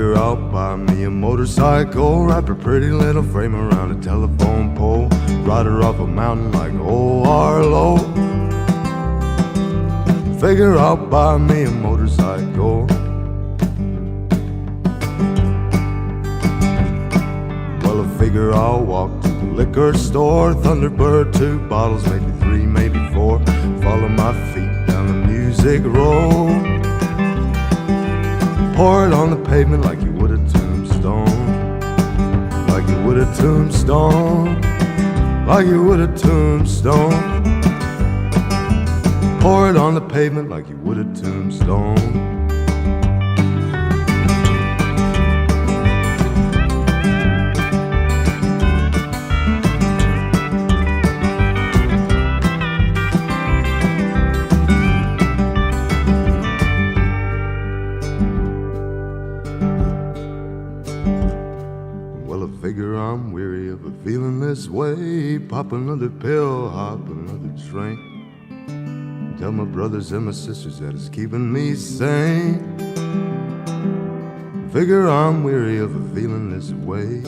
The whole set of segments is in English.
figure out buy me a motorcycle, wrap a pretty little frame around a telephone pole, ride her up a mountain like old Arlo. Figure out buy me a motorcycle. Well, I figure I'll walk to the liquor store, Thunderbird, 2 bottles, maybe 3, maybe 4. Follow my feet down the music road, pour it on the pavement like you would a tombstone, like you would a tombstone, like you would a tombstone. Pour it on the pavement like you would a tombstone. Well, I figure I'm weary of it feeling this way. Pop another pill, hop another train. Tell my brothers and my sisters that it's keeping me sane. Figure I'm weary of it feeling this way.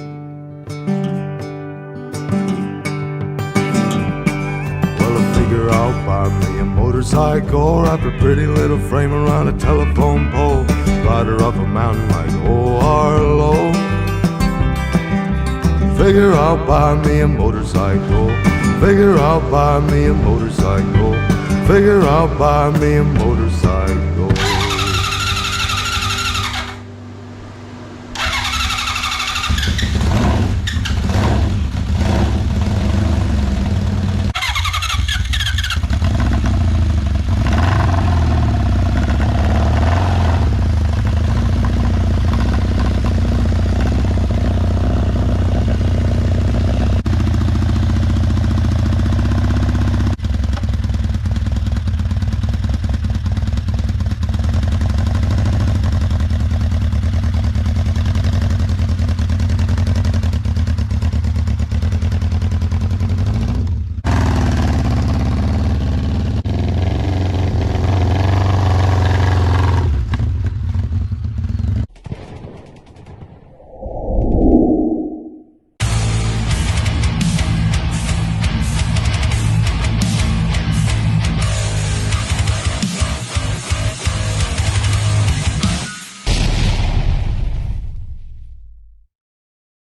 Well, I figure I'll buy me a motorcycle, wrap a pretty little frame around a telephone pole, ride her up a mountain like old Arlo. Figure I'll buy me a motorcycle. Figure I'll buy me a motorcycle. Figure I'll buy me a motorcycle.